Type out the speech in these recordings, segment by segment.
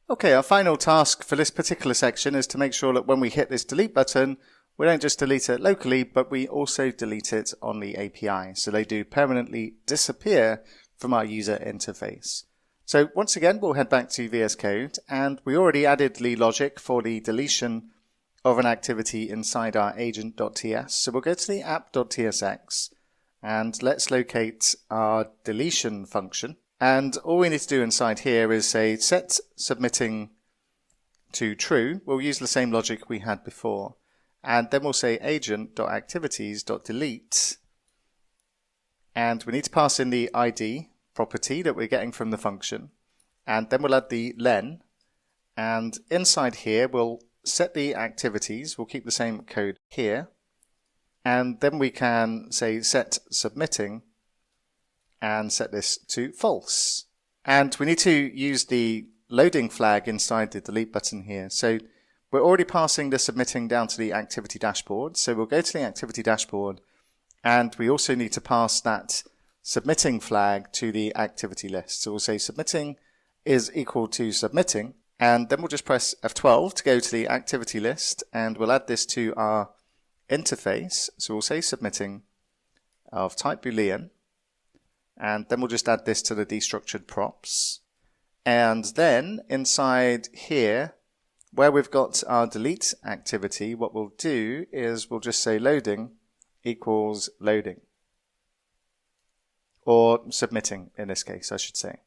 Okay, our final task for this particular section is to make sure that when we hit this delete button, we don't just delete it locally, but we also delete it on the API. So they do permanently disappear from our user interface. So once again, we'll head back to VS Code, and we already added the logic for the deletion of an activity inside our agent.ts. So we'll go to the app.tsx and let's locate our deletion function. And all we need to do inside here is say set submitting to true. We'll use the same logic we had before. And then we'll say agent.activities.delete. And we need to pass in the ID property that we're getting from the function. And then we'll add the len. And inside here, we'll set the activities. We'll keep the same code here. And then we can say set submitting and set this to false. And we need to use the loading flag inside the delete button here. So we're already passing the submitting down to the activity dashboard. So we'll go to the activity dashboard, and we also need to pass that submitting flag to the activity list. So we'll say submitting is equal to submitting, and then we'll just press F12 to go to the activity list, and we'll add this to our interface. So we'll say submitting of type Boolean, and then we'll just add this to the destructured props. And then inside here, where we've got our delete activity, what we'll do is we'll just say loading equals loading. Or submitting in this case, I should say.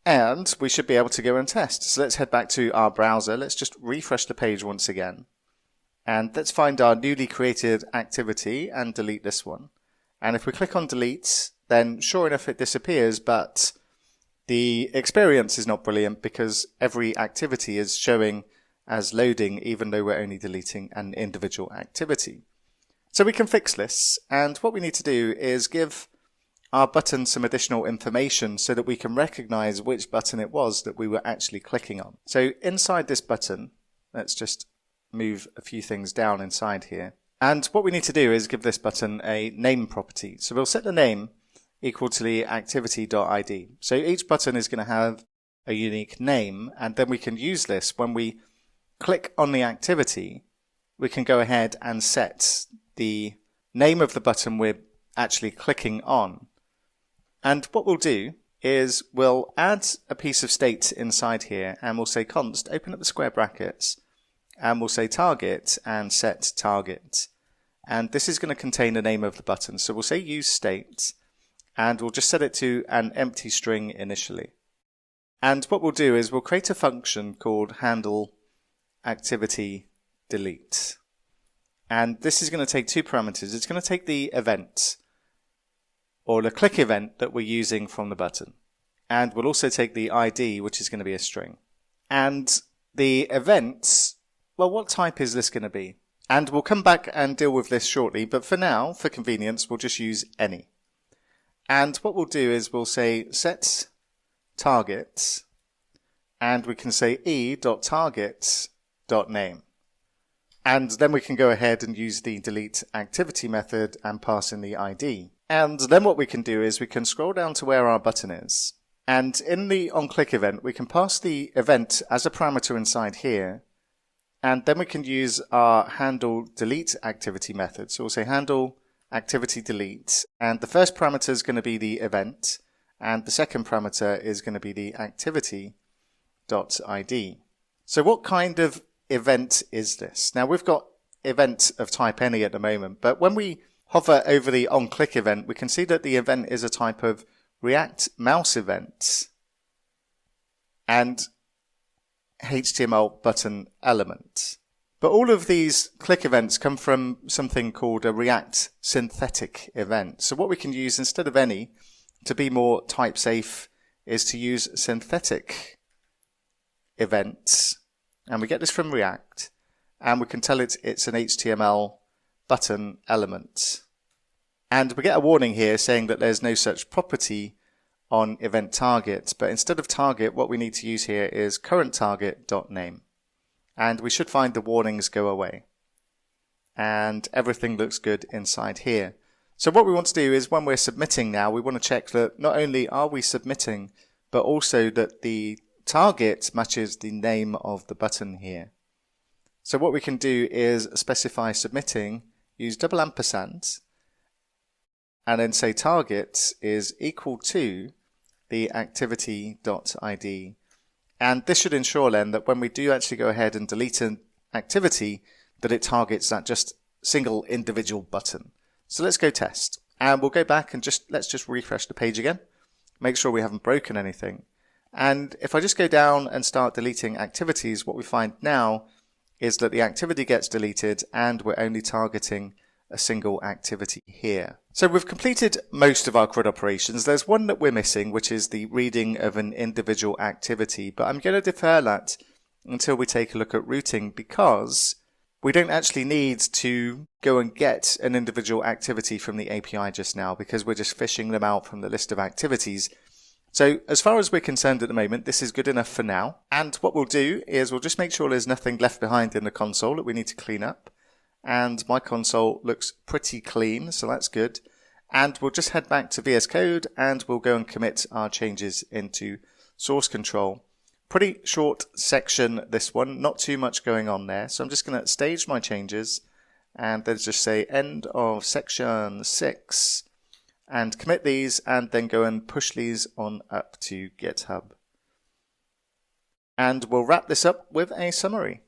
And we should be able to go and test. So let's head back to our browser. Let's just refresh the page once again. And let's find our newly created activity and delete this one. And if we click on delete, then sure enough it disappears, but the experience is not brilliant because every activity is showing as loading even though we're only deleting an individual activity. So we can fix this, and what we need to do is give our button some additional information so that we can recognize which button it was that we were actually clicking on. So inside this button, let's just move a few things down inside here. And what we need to do is give this button a name property. So we'll set the name equal to the activity.id. So each button is going to have a unique name, and then we can use this when we click on the activity. We can go ahead and set the name of the button we're actually clicking on. And what we'll do is we'll add a piece of state inside here, and we'll say const, open up the square brackets, and we'll say target and set target. And this is going to contain the name of the button. So we'll say use state, and we'll just set it to an empty string initially. And what we'll do is we'll create a function called handle activity delete. And this is going to take two parameters. It's going to take the event, or the click event that we're using from the button. And we'll also take the ID, which is going to be a string. And the event, well, what type is this going to be? And we'll come back and deal with this shortly, but for now, for convenience, we'll just use any. And what we'll do is we'll say set target, and we can say e.target.name. And then we can go ahead and use the delete activity method and pass in the ID. And then what we can do is we can scroll down to where our button is. And in the onClick event, we can pass the event as a parameter inside here. And then we can use our handle delete activity method. So we'll say handle activity delete. And the first parameter is going to be the event. And the second parameter is going to be the activity.id. So what kind of event is this? Now we've got event of type any at the moment, but when we hover over the onClick event, we can see that the event is a type of React mouse event and HTML button element. But all of these click events come from something called a React synthetic event. So what we can use instead of any to be more type safe is to use synthetic events. And we get this from React, and we can tell it it's an HTML button element. And we get a warning here saying that there's no such property on event target, but instead of target, what we need to use here is current target.name. And we should find the warnings go away. And everything looks good inside here. So what we want to do is when we're submitting now, we want to check that not only are we submitting, but also that the target matches the name of the button here. So what we can do is specify submitting, use double ampersand, and then say target is equal to the activity.id. And this should ensure then that when we do actually go ahead and delete an activity, that it targets that just single individual button. So let's go test. And we'll go back and let's just refresh the page again. Make sure we haven't broken anything. And if I just go down and start deleting activities, what we find now is that the activity gets deleted and we're only targeting a single activity here. So we've completed most of our CRUD operations. There's one that we're missing, which is the reading of an individual activity, but I'm going to defer that until we take a look at routing, because we don't actually need to go and get an individual activity from the API just now, because we're just fishing them out from the list of activities. So as far as we're concerned at the moment, this is good enough for now. And what we'll do is we'll just make sure there's nothing left behind in the console that we need to clean up. And my console looks pretty clean, so that's good. And we'll just head back to VS Code and we'll go and commit our changes into source control. Pretty short section, this one, not too much going on there. So I'm just going to stage my changes and then just say end of section 6 and commit these and then go and push these on up to GitHub. And we'll wrap this up with a summary.